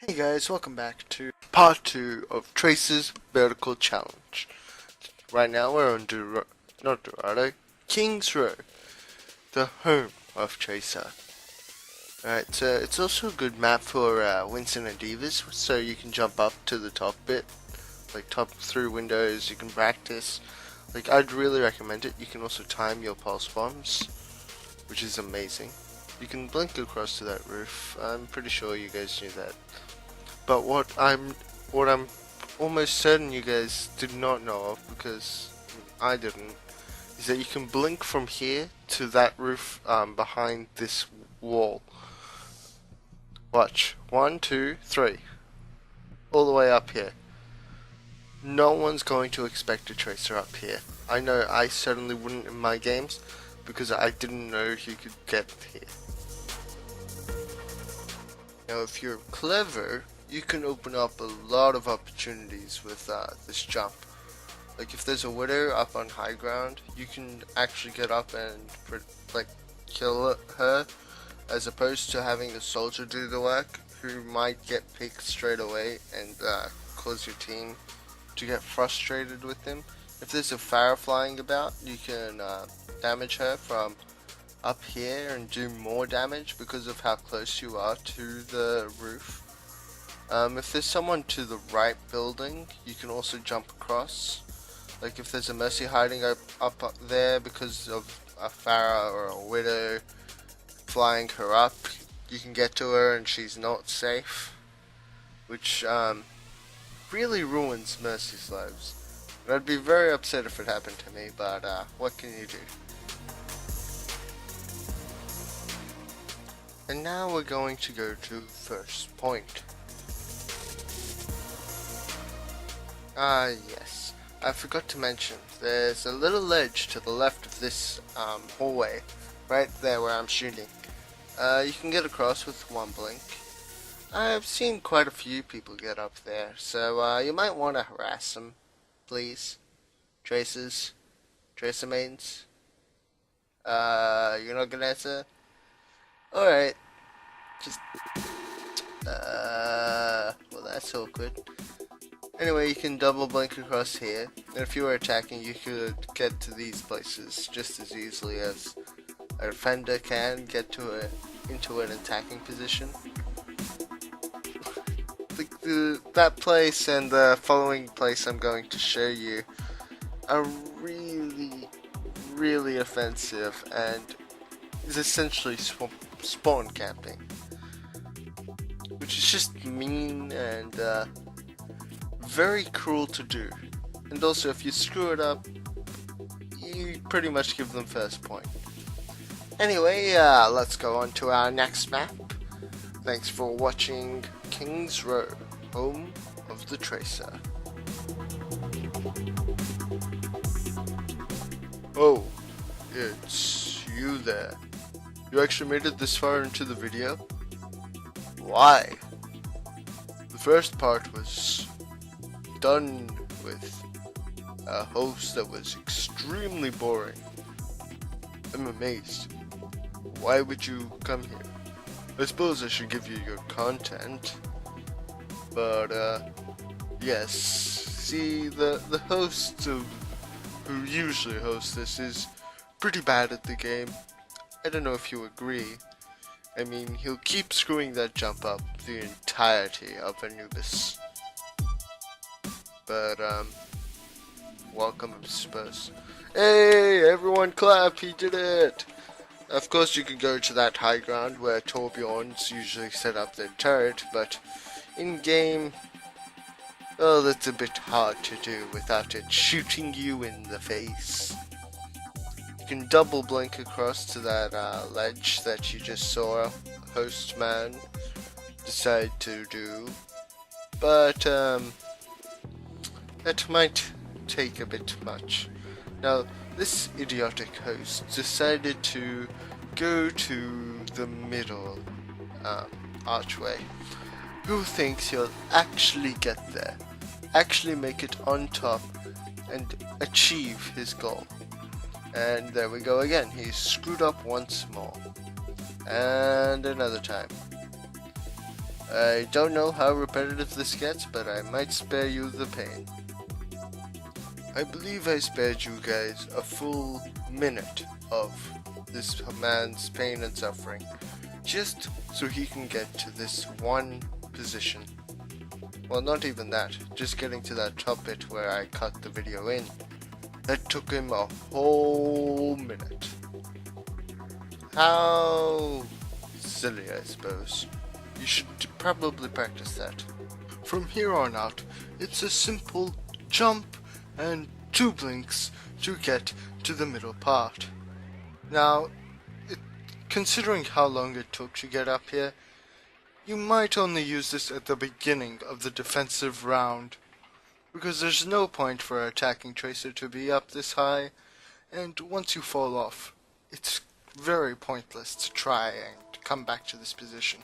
Hey guys, welcome back to part 2 of Trace's Vertical Challenge. Right now we're on not Dorado, King's Row, the home of Tracer. Alright, so it's also a good map for Winston and Divas, so you can jump up to the top bit, like top through windows, you can practice. Like, I'd really recommend it. You can also time your pulse bombs, which is amazing. You can blink across to that roof. I'm pretty sure you guys knew that. But what I'm almost certain you guys did not know of, because I didn't, is that you can blink from here to that roof behind this wall. Watch. 1, 2, 3. All the way up here. No one's going to expect a tracer up here. I know I certainly wouldn't in my games, because I didn't know you could get here. Now if you're clever, you can open up a lot of opportunities with this jump. Like if there's a widow up on high ground, you can actually get up and kill her, as opposed to having the soldier do the work, who might get picked straight away and cause your team to get frustrated with him. If there's a Pharaoh flying about, you can damage her from up here and do more damage because of how close you are to the roof. If there's someone to the right building, you can also jump across. Like if there's a Mercy hiding up there because of a Pharaoh or a Widow flying her up, you can get to her and she's not safe, which really ruins Mercy's lives. And I'd be very upset if it happened to me, but what can you do? And now we're going to go to first point. Yes. I forgot to mention, there's a little ledge to the left of this hallway, right there where I'm shooting. You can get across with one blink. I've seen quite a few people get up there, so you might want to harass them, please. Tracer mains. You're not gonna answer? Alright. Just, well that's awkward. Anyway, you can double blink across here, and if you were attacking, you could get to these places just as easily as a defender can get to into an attacking position. That place and the following place I'm going to show you are really offensive and is essentially spawn camping, which is just mean and very cruel to do. And also, if you screw it up, you pretty much give them first point. Anyway, let's go on to our next map. Thanks for watching King's Row, home of the Tracer. Oh, it's you there. You actually made it this far into the video? Why? The first part was done with a host that was extremely boring. I'm amazed. Why would you come here? I suppose I should give you your content, but yes. See, the host who usually hosts this is pretty bad at the game. I don't know if you agree. I mean, he'll keep screwing that jump up the entirety of Anubis. But welcome, I suppose. Hey, everyone clap, he did it! Of course you could go to that high ground where Torbjorns usually set up their turret, but in game, oh, that's a bit hard to do without it shooting you in the face. You can double blink across to that ledge that you just saw host man decide to do, but that might take a bit much. Now, this idiotic host decided to go to the middle archway. Who thinks he'll actually get there, actually make it on top, and achieve his goal? And there we go again, he's screwed up once more. And another time. I don't know how repetitive this gets, but I might spare you the pain. I believe I spared you guys a full minute of this man's pain and suffering, just so he can get to this one position. Well, not even that, just getting to that top bit where I cut the video in. That took him a whole minute. How silly, I suppose. You should probably practice that. From here on out, it's a simple jump and 2 blinks to get to the middle part. Now, considering how long it took to get up here, you might only use this at the beginning of the defensive round, because there's no point for an attacking tracer to be up this high, and once you fall off, it's very pointless to try and come back to this position.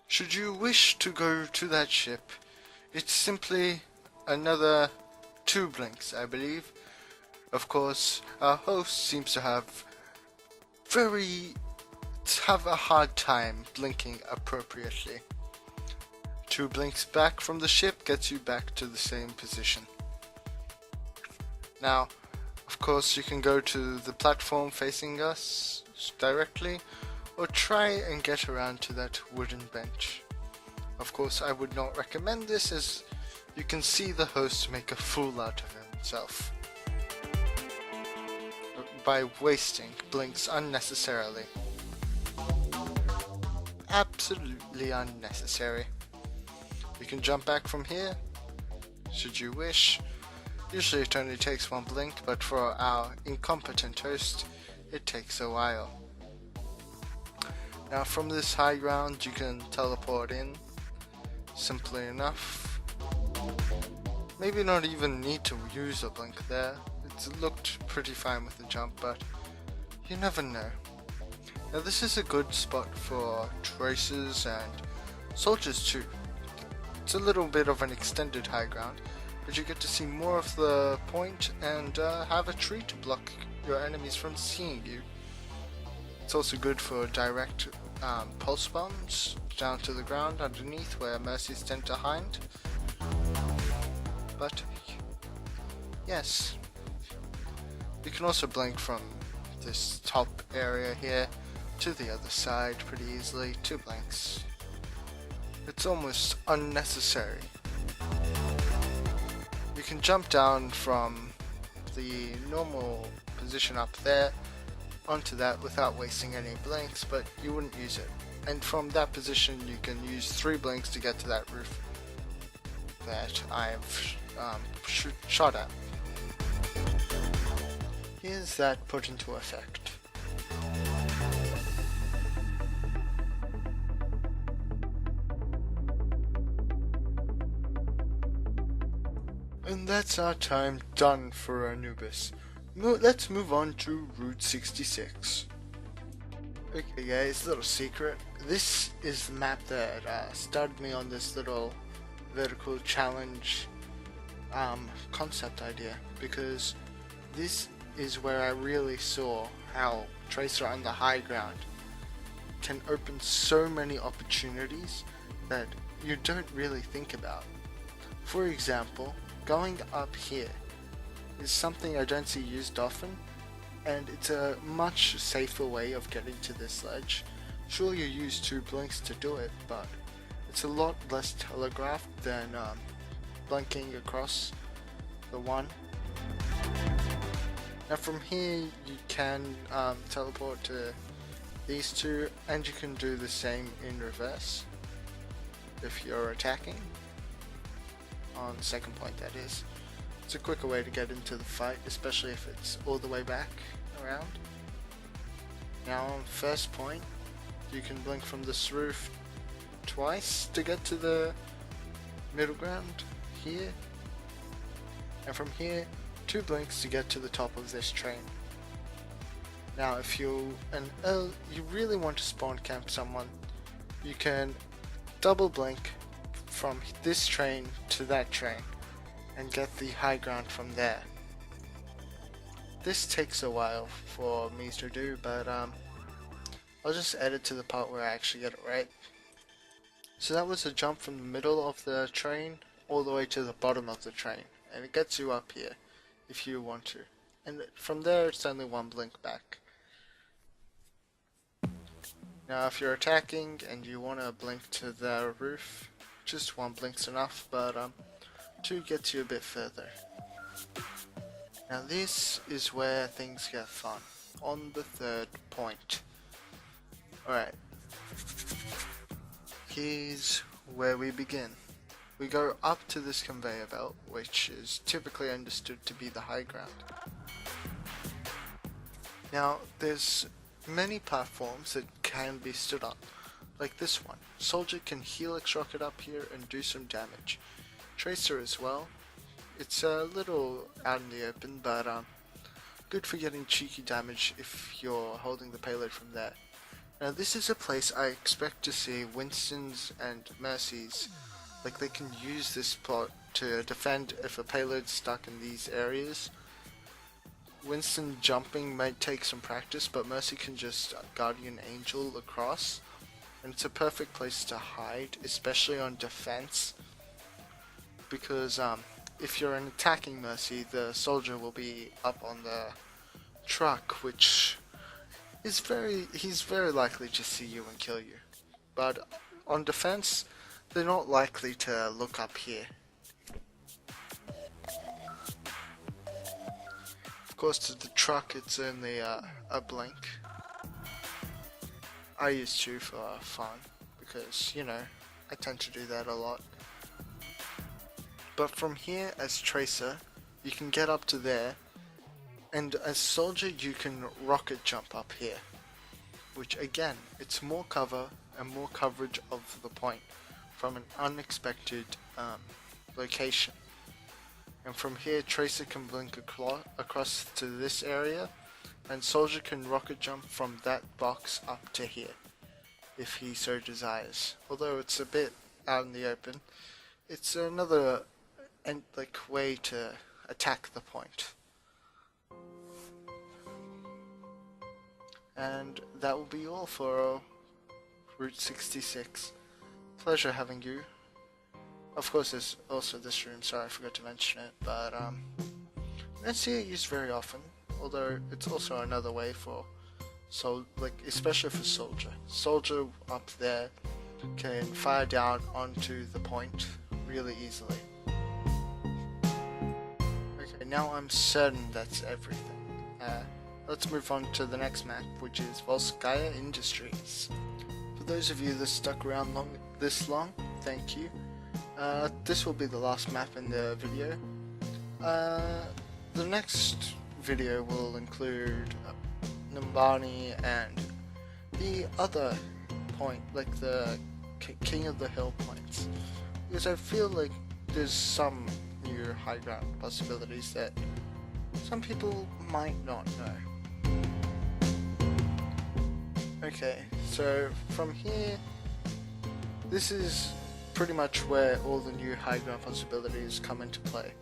Should you wish to go to that ship, it's simply another 2 blinks, I believe. Of course, our host seems to have a hard time blinking appropriately. 2 blinks back from the ship gets you back to the same position. Now, of course, you can go to the platform facing us directly, or try and get around to that wooden bench. Of course, I would not recommend this, as you can see the host make a fool out of himself by wasting blinks unnecessarily. Absolutely unnecessary. You can jump back from here, should you wish. Usually it only takes 1 blink, but for our incompetent host, it takes a while. Now from this high ground you can teleport in, simply enough. Maybe not even need to use a blink there. It looked pretty fine with the jump, but you never know. Now this is a good spot for tracers and soldiers too. It's a little bit of an extended high ground, but you get to see more of the point and have a tree to block your enemies from seeing you. It's also good for direct pulse bombs down to the ground underneath where mercies tend to hide. But yes, you can also blink from this top area here to the other side pretty easily. 2 blinks. It's almost unnecessary. You can jump down from the normal position up there onto that without wasting any blinks, but you wouldn't use it. And from that position you can use 3 blinks to get to that roof that I've shot at. Here's that put into effect. And that's our time done for Anubis. Let's move on to Route 66. Okay guys, little secret. This is the map that started me on this little vertical challenge concept idea, because this is where I really saw how Tracer on the high ground can open so many opportunities that you don't really think about. For example, going up here is something I don't see used often, and it's a much safer way of getting to this ledge. Sure, you use 2 blinks to do it, but it's a lot less telegraphed than blinking across the one. Now from here you can teleport to these 2, and you can do the same in reverse if you're attacking. On the second point, that is. It's a quicker way to get into the fight, especially if it's all the way back around. Now on first point, you can blink from this roof twice to get to the middle ground here, and from here 2 blinks to get to the top of this train. Now if you really want to spawn camp someone, you can double blink from this train to that train and get the high ground from there. This takes a while for me to do, but I'll just edit to the part where I actually get it right. So that was a jump from the middle of the train all the way to the bottom of the train, and it gets you up here if you want to. And from there it's only one blink back. Now if you're attacking and you want to blink to the roof, just one blink's enough, but two gets you a bit further. Now this is where things get fun, on the third point. Alright, here's where we begin. We go up to this conveyor belt, which is typically understood to be the high ground. Now there's many platforms that can be stood on, like this one. Soldier can helix rocket up here and do some damage. Tracer as well. It's a little out in the open, but good for getting cheeky damage if you're holding the payload from there. Now this is a place I expect to see Winstons and Mercies, like they can use this plot to defend if a payload's stuck in these areas. Winston jumping might take some practice, but Mercy can just Guardian Angel across, and it's a perfect place to hide, especially on defense, because if you're an attacking Mercy, the soldier will be up on the truck, which is he's very likely to see you and kill you. But on defense, they're not likely to look up here. Of course, to the truck, it's only a blink. I use two for fun, because, you know, I tend to do that a lot. But from here, as Tracer, you can get up to there, and as Soldier, you can rocket jump up here. Which, again, it's more cover and more coverage of the point from an unexpected location. And from here, Tracer can blink across to this area, and Soldier can rocket jump from that box up to here, if he so desires. Although it's a bit out in the open, it's another way to attack the point. And that will be all for Route 66. Pleasure having you. Of course, there's also this room, sorry I forgot to mention it, but I don't see it used very often, although it's also another way for, especially for Soldier. Soldier up there can fire down onto the point really easily. Okay, now I'm certain that's everything. Let's move on to the next map, which is Volskaya Industries. For those of you that stuck around this long, thank you. This will be the last map in the video. The next video will include Numbani and the other point, like the King of the Hill points, because I feel like there's some new high ground possibilities that some people might not know. Okay, so from here, this is pretty much where all the new high ground possibilities come into play.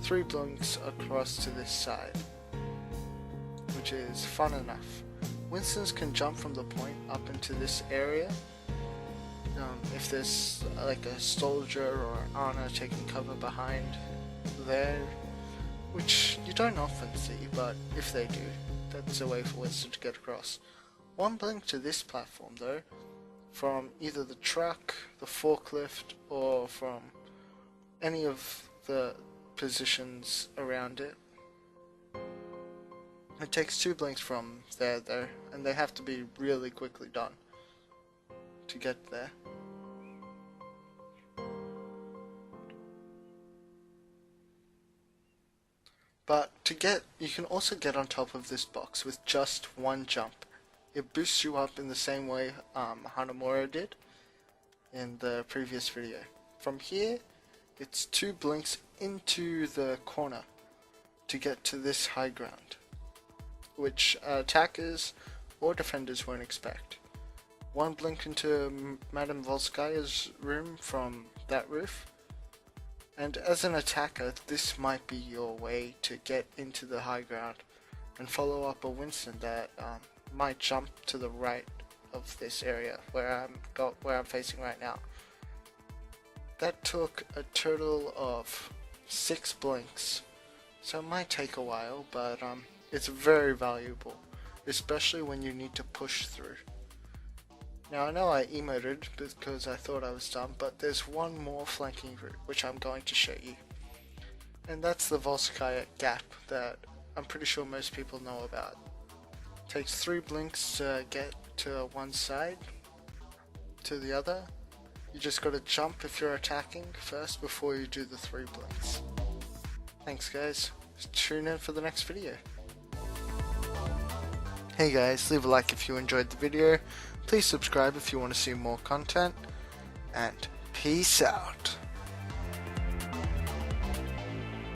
3 blinks across to this side, which is fun enough. Winstons can jump from the point up into this area. If there's like a soldier or Ana taking cover behind there, which you don't often see, but if they do, that's a way for Winston to get across. 1 blink to this platform though, from either the truck, the forklift, or from any of the positions around it. It takes 2 blinks from there though, and they have to be really quickly done to get there. But you can also get on top of this box with just 1 jump. It boosts you up in the same way Hanamura did in the previous video. From here, it's 2 blinks into the corner to get to this high ground, which attackers or defenders won't expect. 1 blink into Madame Volskaya's room from that roof, and as an attacker, this might be your way to get into the high ground and follow up a Winston that might jump to the right of this area where I'm facing right now. that took a total of 6 blinks. So it might take a while, but it's very valuable, especially when you need to push through. Now I know I emoted because I thought I was done, but there's one more flanking route which I'm going to show you. And that's the Volskaya gap that I'm pretty sure most people know about. Takes 3 blinks to get to one side, to the other. You just gotta jump if you're attacking first before you do the 3 blinks. Thanks guys, tune in for the next video. Hey guys, leave a like if you enjoyed the video, please subscribe if you want to see more content, and peace out.